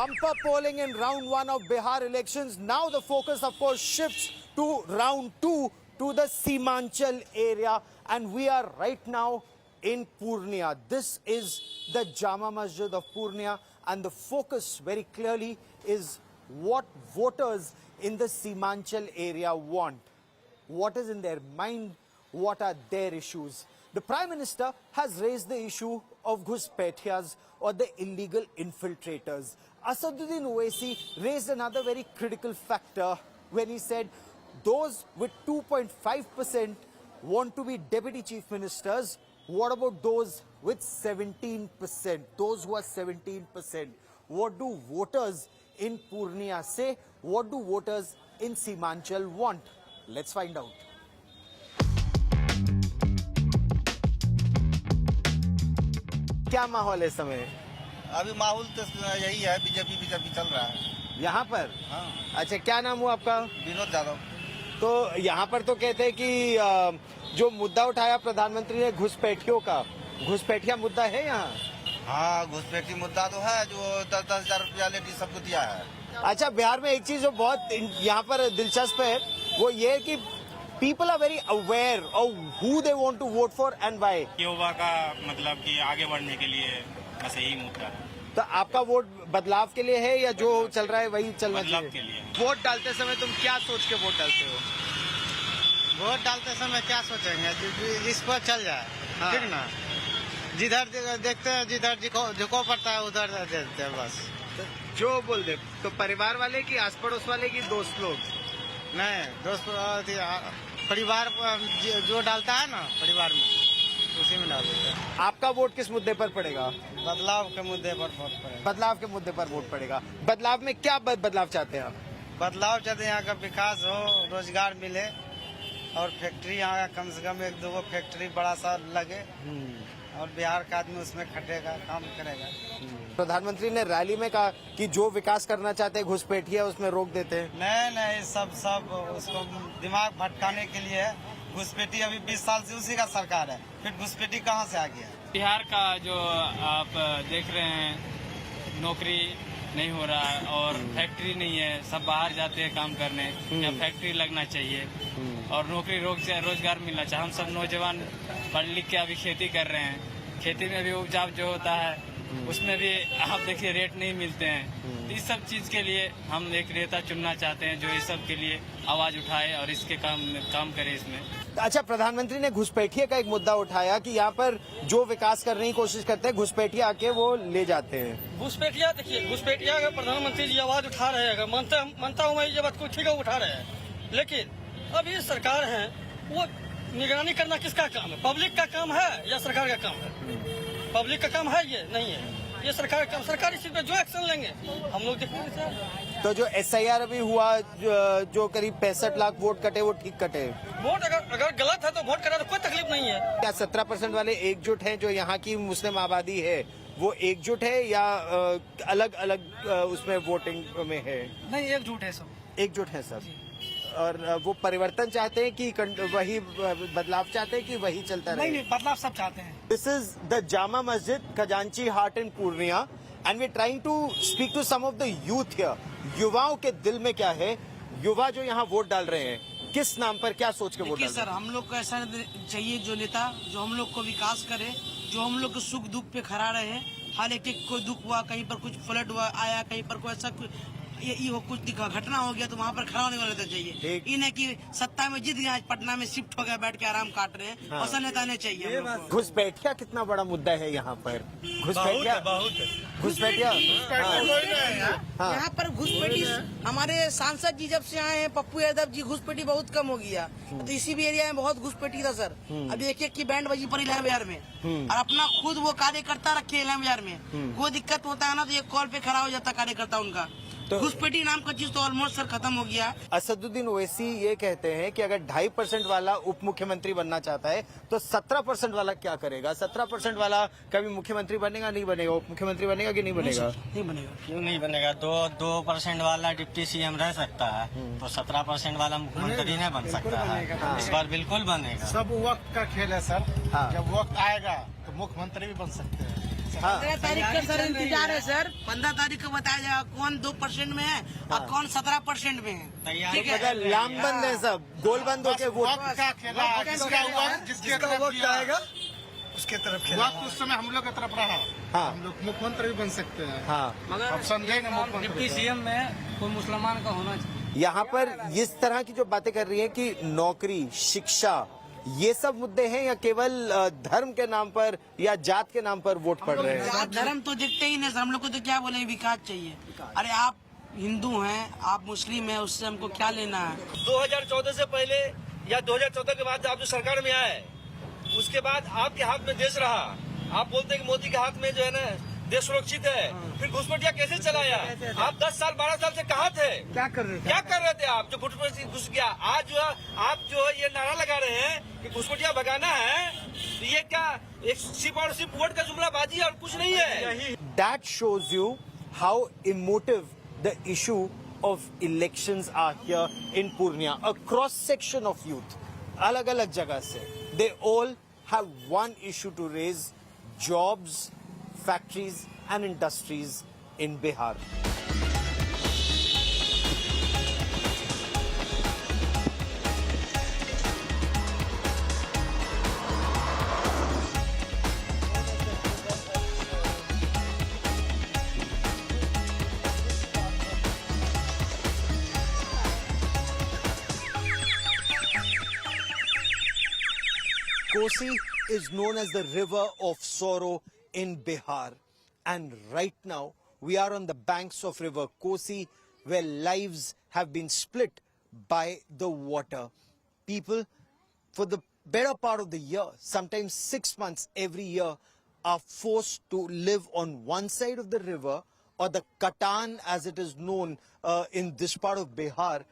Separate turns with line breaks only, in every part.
Bumper polling in round 1 of Bihar elections. Now the focus, of course, shifts to round 2, to the Simanchal area. And we are right now in Purnia. This is the Jama Masjid of Purnia. And the focus very clearly is what voters in the Simanchal area want. What is in their mind? What are their issues? The Prime Minister has raised the issue of Ghuspetiyas or the illegal infiltrators. Asaduddin Owaisi raised another very critical factor when he said those with 2.5% want to be deputy chief ministers. What about those with 17%? Those who are 17%. What do voters in Purnia say? What do voters in Simanchal want? Let's find out. क्या माहौल है इस समय?
अभी माहौल तो यही है, बीजेपी चल रहा है
यहाँ पर।
हाँ।
अच्छा, क्या नाम हुआ आपका?
विनोद यादव।
तो यहाँ पर तो कहते हैं कि जो मुद्दा उठाया प्रधानमंत्री ने घुसपैठियों का, घुसपैठिया मुद्दा है यहाँ।
हाँ, घुसपैठी मुद्दा तो है, जो 10,000 रुपया लेडी सबको दिया है।
अच्छा, बिहार में एक चीज जो बहुत यहाँ पर दिलचस्प है वो ये है कि people are very aware of who they want to vote for and why.
युवा का मतलब कि आगे बढ़ने के लिए बस यही मुद्दा है।
तो आपका वोट बदलाव के लिए है या जो चल रहा है वही चलना चाहिए?
बदलाव के लिए।
वोट डालते समय तुम क्या सोच के वोट डालते हो?
वोट डालते समय क्या सोचेंगे, जिस पर चल जाए।
हाँ।
ठीक ना, जिधर देखते हैं, जिधर झुको पड़ता है उधर देते हैं बस।
जो बोल दे तो परिवार वाले की, आस पड़ोस वाले की, दोस्त लोग?
नहीं, दोस्त परिवार जो डालता है ना परिवार में, उसी में डाल देते हैं।
आपका वोट किस मुद्दे पर पड़ेगा?
बदलाव के मुद्दे पर वोट पड़ेगा।
बदलाव के मुद्दे पर वोट पड़ेगा। बदलाव में क्या बदलाव चाहते हैं आप?
बदलाव चाहते हैं, यहाँ का विकास हो, रोजगार मिले और फैक्ट्री यहाँ कम से कम 1-2 फैक्ट्री बड़ा सा लगे और बिहार का आदमी उसमें खटेगा, काम करेगा।
प्रधानमंत्री ने रैली में कहा कि जो विकास करना चाहते हैं घुसपैठिया उसमें रोक देते हैं।
नहीं, सब उसको दिमाग भटकाने के लिए है। घुसपैठी अभी 20 साल से उसी का सरकार है, फिर घुसपैठी कहाँ से आ गया?
बिहार का जो आप देख रहे हैं, नौकरी नहीं हो रहा है और फैक्ट्री नहीं है, सब बाहर जाते हैं काम करने। या फैक्ट्री लगना चाहिए और नौकरी रोजगार मिलना चाहिए। हम सब नौजवान पढ़ लिख के अभी खेती कर रहे हैं, खेती में भी उपजाऊ जो होता है उसमें भी आप देखिए रेट नहीं मिलते हैं। इस सब चीज के लिए हम एक नेता चुनना चाहते हैं जो इस सब के लिए आवाज उठाए और इसके काम करे इसमें।
अच्छा, प्रधानमंत्री ने घुसपैठिया का एक मुद्दा उठाया कि यहाँ पर जो विकास करने की कोशिश करते हैं घुसपैठिया आके वो ले जाते हैं।
घुसपैठिया देखिए, घुसपैठिया का प्रधानमंत्री जी आवाज उठा रहे हैं, मानता हूँ मैं ये बात को ठीक है उठा रहे हैं, लेकिन अब ये सरकार है, वो निगरानी करना किसका काम है? पब्लिक का काम है या सरकार का काम है? पब्लिक का काम है, ये नहीं है, ये सरकार का काम। सरकार इसी पे जो एक्शन लेंगे हम लोग देखेंगे सर।
तो जो SIR अभी हुआ, जो करीब 65 लाख वोट कटे, वो ठीक कटे?
वोट अगर गलत है तो वोट करा तो कोई तकलीफ नहीं है।
क्या 17% वाले एकजुट हैं? जो यहाँ की मुस्लिम आबादी है वो एकजुट है या अलग अलग उसमें वोटिंग में है?
नहीं, एकजुट है सब।
एकजुट है सब। और वो परिवर्तन चाहते हैं कि वही बदलाव चाहते हैं कि वही चलता रहे?
नहीं, बदलाव सब चाहते हैं।
This is the Jama Masjid Khajanchi Haat in Purnia and we trying to speak to some of the youth here. युवाओं के दिल में क्या है? युवा जो यहाँ वोट डाल रहे हैं, किस नाम पर, क्या सोच के वोट डाल रहे हैं?
सर, हम लोग को ऐसा चाहिए जो नेता जो हम लोग को विकास करे, जो हम लोग के सुख दुख पे खड़ा रहे। हर एक कोई दुख हुआ, कहीं पर कुछ फ्लड हुआ आया, कहीं पर कोई ऐसा ये हो कुछ घटना हो गया तो वहाँ पर खड़ा होने वाला नेता चाहिए। इन है कि सत्ता में जीत गया, आज पटना में शिफ्ट हो गया, बैठ के आराम काट रहे हैं। हाँ। ऐसा नेता नहीं चाहिए।
घुसपैठिया कितना बड़ा मुद्दा है यहाँ पर? घुसपैठिया घुसपैठिया
यहाँ पर घुसपैठी हमारे सांसद जी जब से आए हैं, पप्पू यादव जी, घुसपैठी बहुत कम हो गया। तो इसी भी एरिया में बहुत घुसपैठी था सर। अभी एक की बैंड बजी पर इलाम बाजार में और अपना खुद वो कार्यकर्ता रखे इलाम बाजार में। वो दिक्कत होता है ना तो एक कॉल पे खड़ा हो जाता कार्यकर्ता उनका। तो घुसपैठी नाम का चीज तो ऑलमोस्ट सर खत्म हो गया।
असदुद्दीन ओवैसी ये कहते हैं कि अगर 2.5% वाला उप मुख्यमंत्री बनना चाहता है तो 17% वाला क्या करेगा? 17% वाला कभी मुख्यमंत्री बनेगा नहीं बनेगा? उप मुख्यमंत्री बनेगा कि नहीं बनेगा?
नहीं बनेगा।
क्यों नहीं बनेगा? 2% वाला डिप्टी CM रह सकता है, तो 17% वाला मुख्यमंत्री नहीं बन सकता है। इस बार बिल्कुल बनेगा।
सब वक्त का खेल है सर। जब वक्त आएगा तो मुख्यमंत्री भी बन सकते हैं।
हाँ
15 तारीख का सर इंतजार है सर। 15 तारीख को बताया जाएगा कौन 2% में है और कौन 17% में है। ठीक है,
मतलब लामबंद है सब, गोलबंद होके वोट।
जिसका वक्त आएगा उसके तरफ वक्त उस समय हम लोग की तरफ रहा।
हाँ।
हम लोग मुख्यमंत्री भी बन सकते हैं।
हाँ
अब समझेंगे मुख्यमंत्री
डिप्टी सीएम में कोई मुसलमान का होना चाहिए।
यहाँ पर इस तरह की जो बातें कर रही है कि नौकरी, शिक्षा, ये सब मुद्दे हैं या केवल धर्म के नाम पर या जात के नाम पर वोट पड़ रहे हैं?
जात धर्म तो दिखते ही नहीं सर। हम लोग को तो क्या बोले, विकास चाहिए। अरे आप हिंदू हैं, आप मुस्लिम हैं, उससे हमको क्या लेना है।
2014 से पहले या 2014 के बाद आप जो सरकार में आए, उसके बाद आपके हाथ में देश रहा। आप बोलते हैं कि मोदी के हाथ में जो है ना देश सुरक्षित है, फिर घुसपैठिया कैसे चलाया? आप 10 साल 12 साल से कहाँ थे? क्या कर रहे थे आप जो घुसपैठिया घुस गया? आज जो है आप जो है ये नारा लगा रहे हैं कि घुसपैठिया भगाना है, तो ये क्या एक सिर्फ और सिर्फ वोट का जुमलाबाजी और कुछ नहीं है।
That shows you how emotive the issue of elections are here in Purnia. A cross section of youth, अलग-अलग जगह से, they all have one issue to raise: jobs, factories and industries in Bihar. Kosi is known as the river of sorrow in Bihar, and right now we are on the banks of river Kosi, where lives have been split by the water. People, for the better part of the year, sometimes 6 months every year, are forced to live on one side of the river, or the Katan as it is known in this part of Bihar.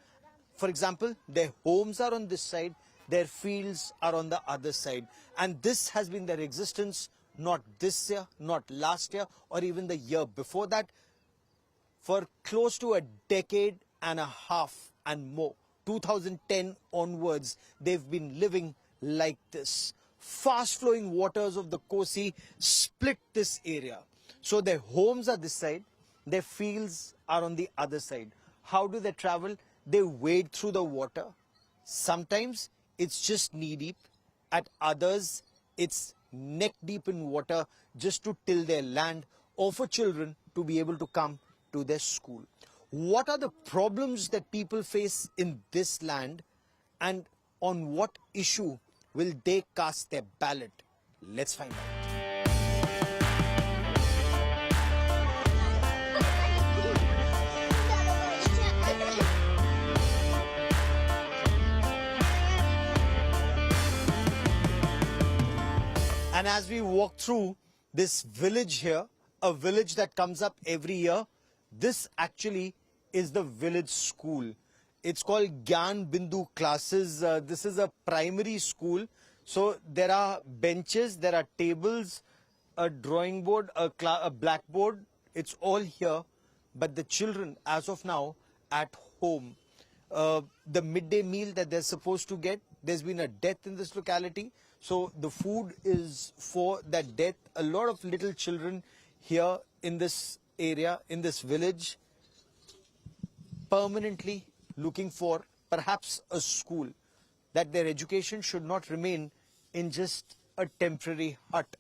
For example, their homes are on this side, their fields are on the other side. And this has been their existence, not this year, not last year, or even the year before that. For close to a decade and a half and more, 2010 onwards, they've been living like this. Fast-flowing waters of the Kosi split this area. So their homes are this side, their fields are on the other side. How do they travel? They wade through the water. Sometimes it's just knee deep. At others, it's neck deep in water just to till their land or for children to be able to come to their school. What are the problems that people face in this land, and on what issue will they cast their ballot? Let's find out. And as we walk through this village here, a village that comes up every year, this actually is the village school. It's called Gyan Bindu classes. This is a primary school. So there are benches, there are tables, a drawing board, a blackboard. It's all here. But the children, as of now, at home. The midday meal that they're supposed to get, there's been a death in this locality. So the food is for that death. A lot of little children here in this area, in this village, permanently looking for perhaps a school, that their education should not remain in just a temporary hut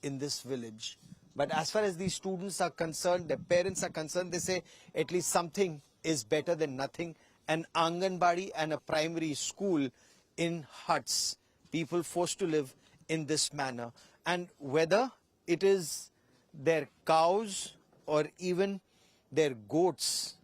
in this village. But as far as these students are concerned, their parents are concerned, they say at least something is better than nothing. An Anganbadi and a primary school in huts. People forced to live in this manner. And whether it is their cows or even their goats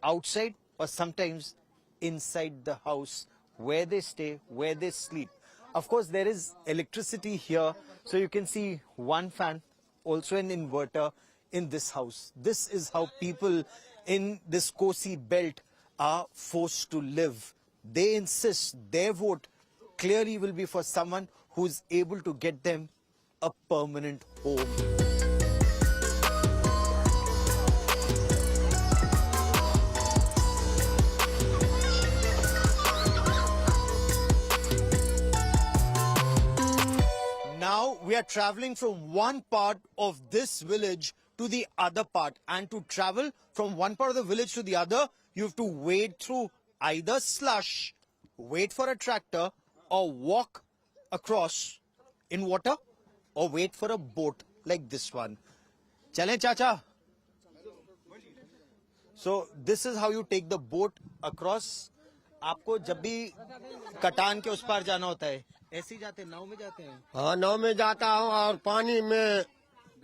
outside or sometimes inside the house where they stay, where they sleep. Of course, there is electricity here. So you can see one fan, also an inverter in this house. This is how people in this Kosi belt are forced to live. They insist their vote clearly will be for someone who's able to get them a permanent home. Now we we are traveling from one part of this village to the other part. And to travel from one part of the village to the other, you have to wade through either slush, wait for a tractor, or walk across in water, or wait for a boat like this one. Chale, chacha. So this is how you take the boat across. आपको जब भी कटान के उस पार जाना होता है, ऐसे ही जाते हैं, नाव में जाते हैं?
हाँ, नाव में जाता हूँ और पानी में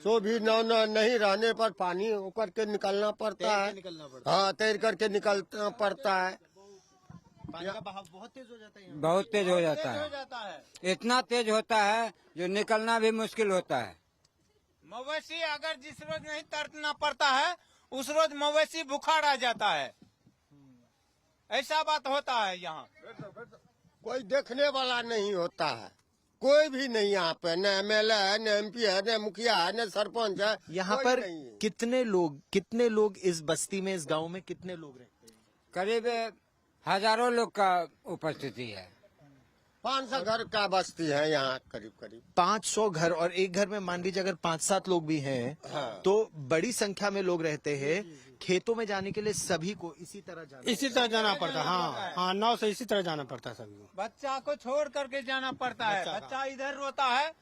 तो भी नाव नहीं रहने पर पानी होकर के निकलना पड़ता है।
निकलना पड़ता
हाँ, तैर करके निकलना पड़ता है।
पानी का बहाव बहुत तेज हो जाता है यहाँ।
बहुत तेज हो जाता है। इतना तेज होता है जो निकलना भी मुश्किल होता है।
मवेशी अगर जिस रोज नहीं तैरना पड़ता है उस रोज मवेशी बुखार आ जाता है। ऐसा बात होता है यहाँ।
कोई देखने वाला नहीं होता है, कोई भी नहीं यहाँ पे, न MLA है, न MP है, न मुखिया है, न सरपंच है।
यहाँ
कोई
पर
नहीं है।
कितने लोग इस बस्ती में, इस गांव में कितने लोग रहते हैं?
करीब हजारों लोग का उपस्थिति है।
500 घर का बस्ती है यहाँ करीब
500 घर, और एक घर में मान लीजिए अगर 5-7 लोग भी हैं, तो बड़ी संख्या में लोग रहते हैं। खेतों में जाने के लिए सभी को इसी तरह जाना
पड़ता। हाँ हाँ, नाव से इसी तरह जाना पड़ता है सभी को।
बच्चा को छोड़ करके जाना पड़ता है। बच्चा इधर रोता है,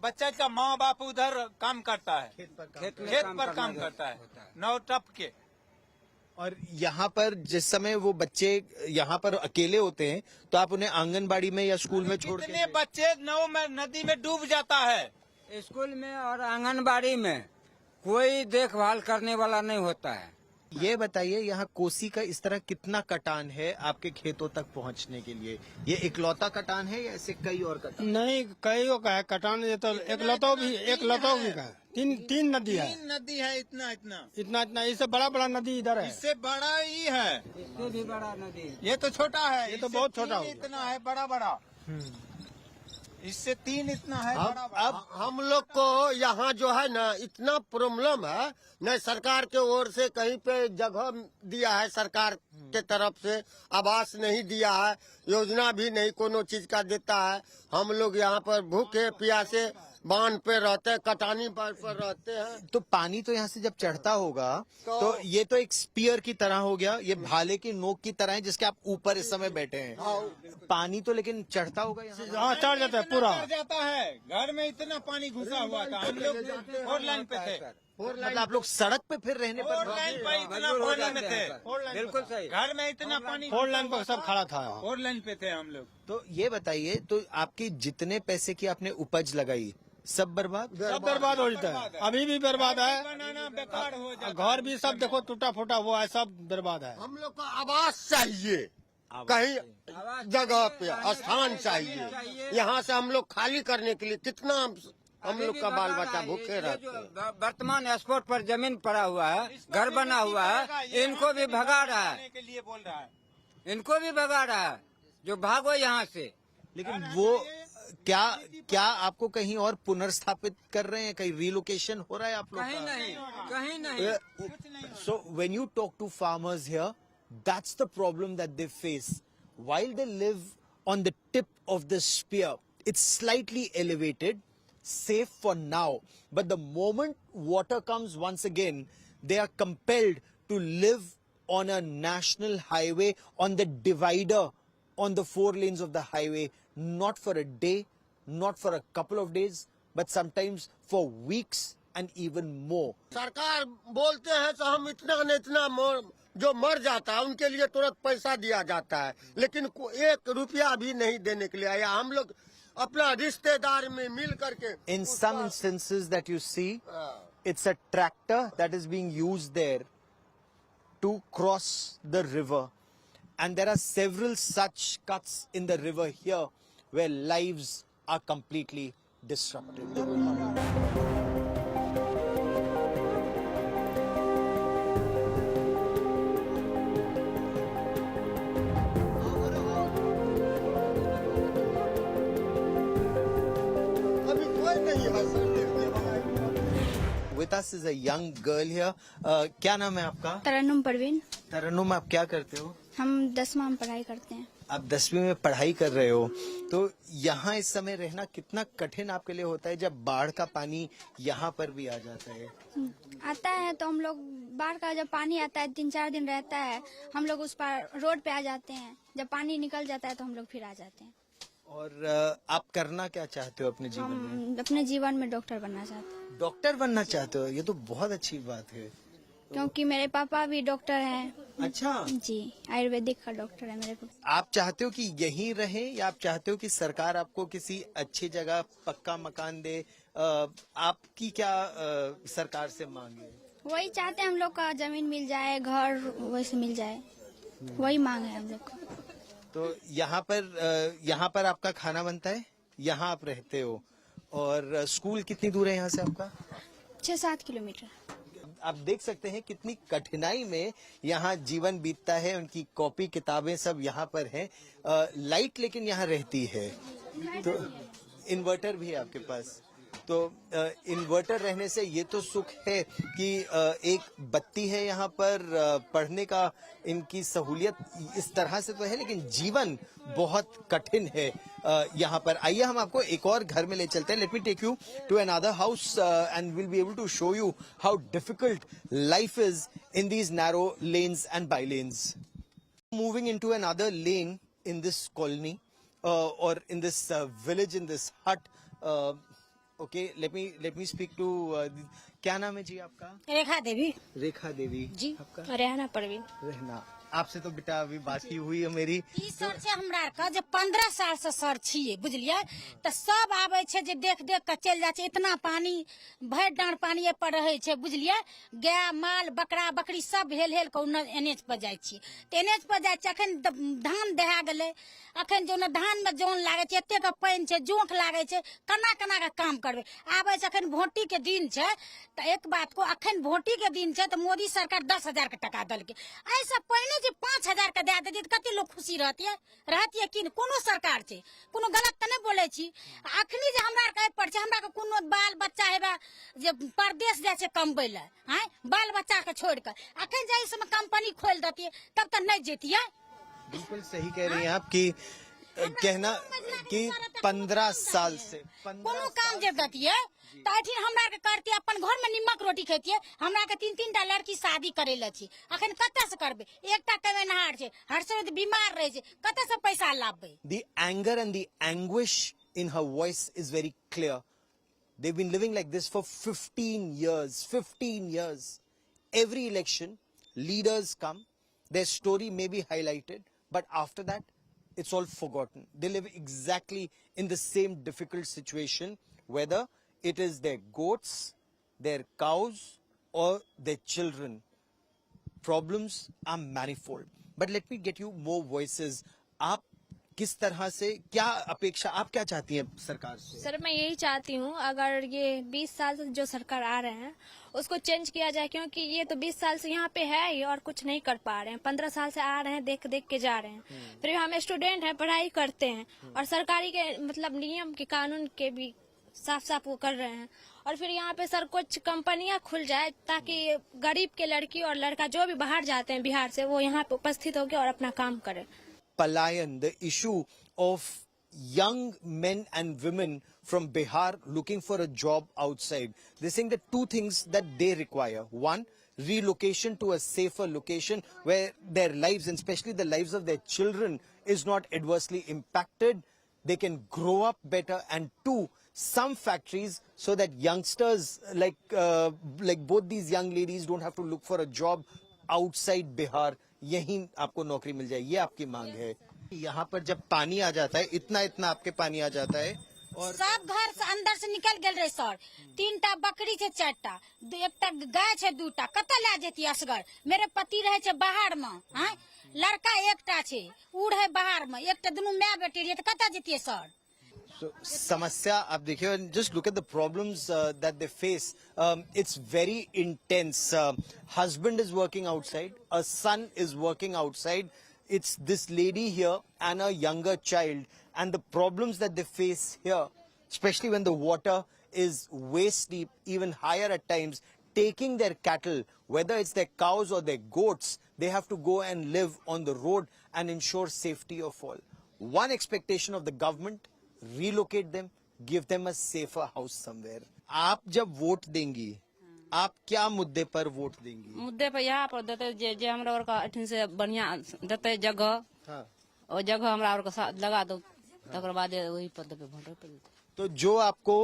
बच्चा का माँ बाप उधर काम करता है, खेत पर काम करता है, नाव टप के।
और यहाँ पर जिस समय वो बच्चे यहाँ पर अकेले होते हैं, तो आप उन्हें आंगनबाड़ी में या स्कूल में छोड़
कितने बच्चे नाव में नदी में डूब जाता है।
स्कूल में और आंगनबाड़ी में कोई देखभाल करने वाला नहीं होता है।
ये बताइए, यहाँ कोसी का इस तरह कितना कटान है आपके खेतों तक पहुँचने के लिए? ये इकलौता कटान है या ऐसे कई और कटान?
नहीं, कईयों का है कटान। ये तो एक लतो भी का है। तीन नदी है।
तीन नदी है।
इतना इससे बड़ा नदी इधर है।
इससे बड़ा ही है।
इससे भी बड़ा नदी।
ये तो छोटा है।
ये तो बहुत छोटा हो गया।
इतना है बड़ा। इससे 3 इतना है बड़ा।
अब हम लोग को यहाँ जो है ना इतना प्रॉब्लम है, न सरकार के ओर से कहीं पे जगह दिया है, सरकार के तरफ से आवास नहीं दिया है, योजना भी नहीं कोनो चीज का देता है। हम लोग यहाँ पर भूखे प्यासे बांध पे रहते हैं, कटानी पर रहते हैं।
तो पानी तो यहाँ से जब चढ़ता होगा तो ये तो एक स्पीयर की तरह हो गया, ये भाले की नोक की तरह है जिसके आप ऊपर इस समय बैठे हैं। पानी तो लेकिन चढ़ता होगा यहाँ?
हाँ, चढ़ जाता है पूरा।
चढ़ जाता है। घर में इतना पानी घुसा हुआ था। हम लोग 4 लाइन पे थे।
मतलब आप लोग सड़क पे फिर रहने
4
पर?
लाइन पे इतना पानी में थे।
बिल्कुल सही।
घर में इतना पानी
4 लाइन पर सब खड़ा था।
4 लाइन पे थे हम लोग।
तो ये बताइए, तो आपकी जितने पैसे की आपने उपज लगाई सब बर्बाद
हो जाता है। अभी भी बर्बाद है।
बनाना बेकार हो जाता है।
घर भी सब देखो टूटा फूटा हुआ है, सब बर्बाद है।
हम लोग को आवास चाहिए, कहीं जगह पे स्थान चाहिए। यहाँ से हम लोग खाली करने के लिए कितना हम लोग का बाल बच्चा भूखे रहते हैं।
वर्तमान स्पॉट पर जमीन पड़ा हुआ है, घर बना हुआ है, इनको भी भगा रहा है।
के लिए बोल रहा है।
इनको भी भगा रहा है जो भागो यहाँ से।
लेकिन वो क्या आपको कहीं और पुनर्स्थापित कर रहे हैं? कहीं रिलोकेशन हो रहा है आप लोग का?
कहीं नहीं।
So when you talk to farmers here, that's the problem that they face. While they live on the tip of the spear, it's slightly elevated, safe for now. But the moment water comes once again, they are compelled to live on a national highway, on the divider, on the 4 lanes of the highway, not for a day, not for a couple of days, but sometimes for weeks and even more.
सरकार बोलते हैं तो हम इतना जो मर जाता है उनके लिए तुरंत पैसा दिया जाता है, लेकिन 1 रुपया भी नहीं देने के लिए आया। हम लोग अपना रिश्तेदार में मिल करके
In some instances that you see, it's a tractor that is being used there to cross the river. And there are several such cuts in the river here where lives are completely disrupted.
अभी कोई नहीं है sir देखने वाला।
With us is a young girl here. क्या नाम है आपका?
तरन्नुम परवीन।
तरन्नुम, आप क्या करते हो?
हम 10वां में पढ़ाई करते हैं।
आप 10वीं में पढ़ाई कर रहे हो, तो यहाँ इस समय रहना कितना कठिन आपके लिए होता है जब बाढ़ का पानी यहाँ पर भी आ जाता है?
आता है तो हम लोग बाढ़ का जब पानी आता है 3-4 दिन रहता है, हम लोग उस पर रोड पे आ जाते हैं। जब पानी निकल जाता है तो हम लोग फिर आ जाते हैं।
और आप करना क्या चाहते हो अपने जीवन में?
हम अपने जीवन में डॉक्टर बनना चाहते हैं।
डॉक्टर बनना चाहते हो? ये तो बहुत अच्छी बात है।
क्योंकि मेरे पापा भी डॉक्टर हैं।
अच्छा,
जी, आयुर्वेदिक का डॉक्टर है मेरे पापा।
आप चाहते हो कि यहीं रहे या आप चाहते हो कि सरकार आपको किसी अच्छी जगह पक्का मकान दे? आपकी क्या सरकार से मांग है?
वही चाहते हैं हम लोग का, जमीन मिल जाए, घर वैसे मिल जाए, वही मांग है हम लोग का।
तो यहाँ पर आपका खाना बनता है, यहाँ आप रहते हो, और स्कूल कितनी दूर है यहाँ से आपका?
6-7 किलोमीटर।
आप देख सकते हैं कितनी कठिनाई में यहाँ जीवन बीतता है। उनकी कॉपी किताबें सब यहाँ पर हैं। लाइट लेकिन यहाँ रहती है, तो इन्वर्टर भी है आपके पास। तो इन्वर्टर रहने से ये तो सुख है कि एक बत्ती है यहाँ पर, पढ़ने का इनकी सहूलियत इस तरह से तो है, लेकिन जीवन बहुत कठिन है यहाँ पर। आइए हम आपको एक और घर में ले चलते हैं। Let me take you to another house and will be able to show you how difficult life is in these narrow lanes and by lanes. Moving into another lane in this colony or in this village, in this hut. Okay, let me speak to क्या नाम है जी आपका?
रेखा देवी।
रेखा देवी
जी।
आपका?
रहना परवीन।
रहना। आपसे तो बेटा अभी बात की हुई है मेरी।
ई सर से हमरा का जे 15 साल से सर छिए, बुझलिए, तो सब आवे छे जे देख देख के चल जाए छे। इतना पानी भर डांड पानी ए पर रहे छे, बुझलिए। गाय माल बकरा बकरी सब हेल हेल के एनएच पर जाय छी। तो एनएच पर जाय छी, अखन धान दहा गेले, अखन जो धान में जोन लागे छे, एते के पानी छे, जोंक लागे छे, कना कना के काम करबे। आवे छे अखन भोटी के दिन छे, तो एक बात को अखन भोटी के दिन छे, तो मोदी सरकार 10,000 के टका दलके। ऐसा पहले जे 5,000 के दे देती तो कते लोग खुशी रहतिए कि कोनो सरकार छे, कोनो गलत त नहीं बोले छी। अखनी जे हमरा कहे पर छे, हमरा के कोनो बाल बच्चा हेबा जे परदेश जाय छे कमबै ले, हैं, बाल बच्चा के छोड़ के अखन जे इसमें कंपनी खोल देती तब तक नहीं जेतिए।
बिल्कुल सही कह रही हैं आप कि कहना कि 15 साल से
कोनो काम जे दतिए तो हमरा के करती, अपन घर में निमक रोटी खेतिए। हमरा के 3-3 टा लड़की शादी करे ले छी, अखन कत्ते से करबे? एकटा कमेनहार छे, हर समय बीमार रहे छे, कत्ते से पैसा लाबे?
The anger and the anguish in her voice is very clear. They've been living like this for 15 years. 15 years. Every election, leaders come, their story may be highlighted, but after that, it's all forgotten. They live exactly in the same difficult situation, whether it is their goats, their cows, or their children. Problems are manifold. But let me get you more voices. आप किस तरह से, क्या अपेक्षा, आप क्या चाहती हैं सरकार से?
सर मैं यही चाहती हूँ, अगर ये 20 साल से जो सरकार आ रहे हैं उसको चेंज किया जाए, क्योंकि ये तो 20 साल से यहाँ पे है ही और कुछ नहीं कर पा रहे हैं। 15 साल से आ रहे हैं, देख देख के जा रहे हैं। फिर हम स्टूडेंट हैं, पढ़ाई करते हैं, और सरकारी के मतलब नियम के कानून के भी साफ साफ वो कर रहे हैं। और फिर यहाँ पे सर कुछ कंपनियां खुल जाए ताकि गरीब के लड़की और लड़का जो भी बाहर जाते हैं बिहार से, वो यहाँ पे उपस्थित होकर और अपना काम करें।
Palayan, the issue of young men and women from Bihar looking for a job outside. They're saying that two things that they require. One, relocation to a safer location where their lives, and especially the lives of their children, is not adversely impacted. They can grow up better. And two, some factories so that youngsters like both these young ladies don't have to look for a job outside Bihar. यहीं आपको नौकरी मिल जाए, ये आपकी मांग है। यहाँ पर जब पानी आ जाता है, इतना इतना आपके पानी आ जाता है, और
सब घर से अंदर से निकल गए रहे सर। 3 टा बकरी छे, 4 टा, एकटा गाय छे, 2 टा, कत्ते ले जेती असगर? मेरे पति रहे छे बाहर में, हैं, लड़का एकटा छे, उ रहे बाहर में, एकटा दुनू माय बेटी रहे, तो कत्ते जेतिए सर?
So, समस्या आप देखिए, and just look at the problems that they face. It's very intense. Husband is working outside, a son is working outside. It's this lady here and a younger child, and the problems that they face here, especially when the water is waist deep, even higher at times, taking their cattle whether it's their cows or their goats, they have to go and live on the road and ensure safety of all. One expectation of the government, relocate them, give them a safer house somewhere. आप जब vote देंगी, आप क्या मुद्दे पर vote देंगी?
मुद्दे पर यहाँ पर देते जे हमरा और का अठिन से बढ़िया देते जगह,
हाँ।
और जगह हमरा और का साथ लगा दो, तकर बाद वही पद पे वोट देते।
तो जो आपको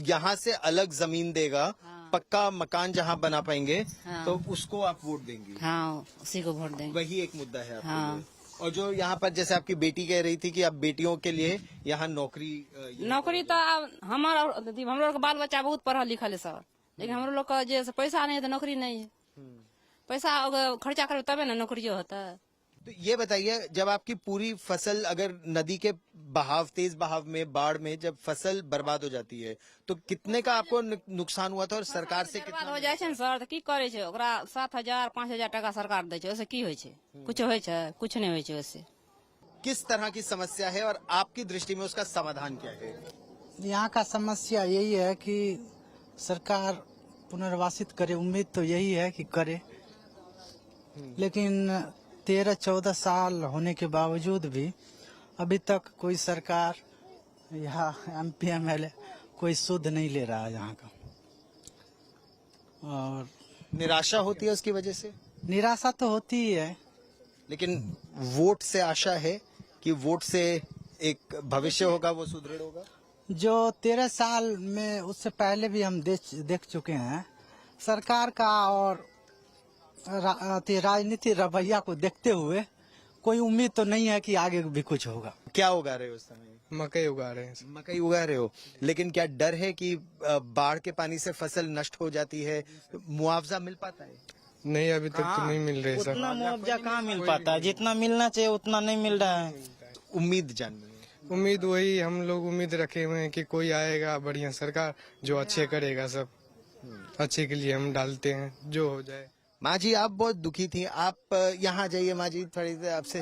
यहाँ से अलग जमीन देगा,
हाँ।
पक्का मकान जहाँ बना पाएंगे,
हाँ।
तो उसको आप वोट देंगी?
हाँ, उसी को वोट देंगे।
वही एक मुद्दा है आपके
हाँ।
लिए। और जो यहाँ पर जैसे आपकी बेटी कह रही थी कि अब बेटियों के लिए यहाँ नौकरी
नौकरी तो अब हमारा हम लोग का बाल बच्चा बहुत पढ़ा लिखा है सर, लेकिन हम लोग का जैसे पैसा नहीं है तो नौकरी नहीं है। पैसा अगर खर्चा करे तबे ना नौकरी होता है।
तो ये बताइए, जब आपकी पूरी फसल अगर नदी के बहाव, तेज बहाव में, बाढ़ में जब फसल बर्बाद हो जाती है, तो कितने का आपको नुकसान हुआ था और सरकार से
बर्बाद हो जाए छै सर, तो की करे छै ओकरा 7,000 5,000 टका सरकार दे छै, ओसे की होय छै? कुछ होय छै? कुछ नहीं होय छै ओसे।
किस तरह की समस्या है और आपकी दृष्टि में उसका समाधान क्या है?
यहाँ का समस्या यही है कि सरकार पुनर्वासित करे, उम्मीद तो यही है कि करे, लेकिन 13-14 साल होने के बावजूद भी अभी तक कोई सरकार या MP MLA कोई सुध नहीं ले रहा है यहाँ का। और
निराशा होती है उसकी वजह से?
निराशा तो होती ही है,
लेकिन वोट से आशा है कि वोट से एक भविष्य होगा, वो सुदृढ़ होगा।
जो 13 साल में उससे पहले भी हम देख चुके हैं सरकार का, और राजनीति रवैया को देखते हुए कोई उम्मीद तो नहीं है कि आगे भी कुछ होगा।
क्या उगा रहे हो उस समय?
मकई उगा रहे हैं।
मकई उगा रहे हो, लेकिन क्या डर है कि बाढ़ के पानी से फसल नष्ट हो जाती है, तो मुआवजा मिल पाता है?
नहीं, अभी तक तो नहीं मिल रहे सर।
उतना मुआवजा कहाँ मिल पाता है? जितना मिलना चाहिए उतना नहीं मिल रहा है।
उम्मीद जाननी है।
उम्मीद वही हम लोग उम्मीद रखे हुए हैं कि कोई आएगा बढ़िया सरकार जो अच्छे करेगा, सब अच्छे के लिए हम डालते हैं, जो हो जाए।
माँ जी, आप बहुत दुखी थी, आप यहाँ जाइए माँ जी, थोड़ी देर आपसे।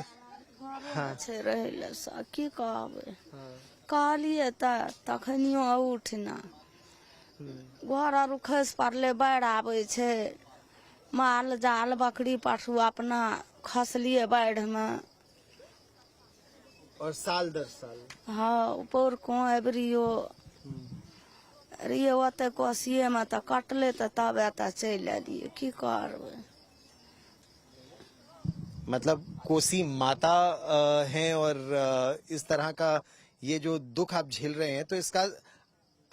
हाँ।
की कहबै, कहलिए तखनियो उठना, घर आर खसि पड़ले, बाढ़ि आबै छै, माल जाल बकरी पशु अपना खसलिए बाढ़ि में।
और साल दर साल
हाँ, ऊपर को एबरियो रहिए ओते कोसिए में तो कटले तो तब एतऽ चलि एलिए, की करबै।
मतलब कोसी माता हैं और इस तरह का ये जो दुख आप झेल रहे हैं, तो इसका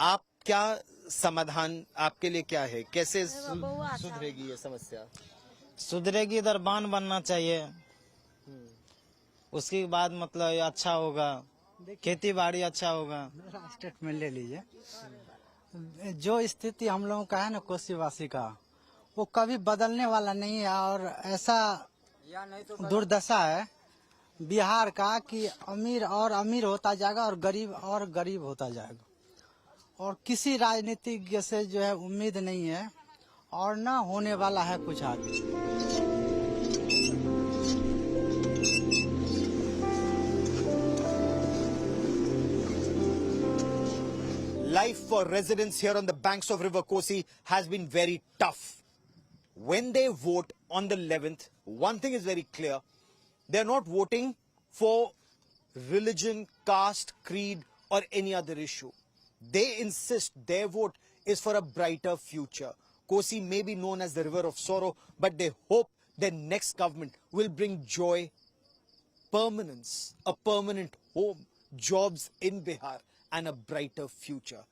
आप क्या समाधान आपके लिए क्या है? कैसे सुधरेगी ये समस्या?
सुधरेगी, इधर बांध बनना चाहिए, उसके बाद मतलब अच्छा होगा, खेती बाड़ी अच्छा होगा।
स्टेटमेंट ले लीजिए। जो स्थिति हम लोगों का है ना कोसीवासी का, वो कभी बदलने वाला नहीं है, और ऐसा दुर्दशा है बिहार का कि अमीर और अमीर होता जाएगा और गरीब होता जाएगा, और किसी राजनीतिज्ञ से जो है उम्मीद नहीं है, और ना होने वाला है कुछ आगे।
Life for residents here on the banks of River Kosi has been very tough. When they vote on the 11th, one thing is very clear. They're not voting for religion, caste, creed, or any other issue. They insist their vote is for a brighter future. Kosi may be known as the river of sorrow, but they hope their next government will bring joy, permanence, a permanent home, jobs in Bihar, and a brighter future.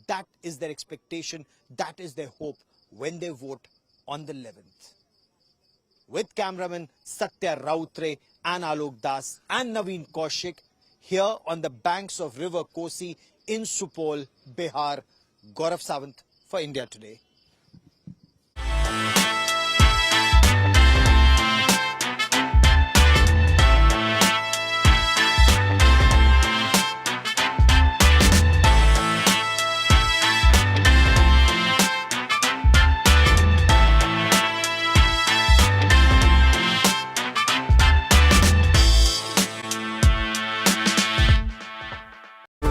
That is their expectation. That is their hope when they vote on the 11th. With cameraman Satya Rautre and Alok Das and Naveen Kaushik, here on the banks of River Kosi in Supol, Bihar, Gaurav Sawant for India Today.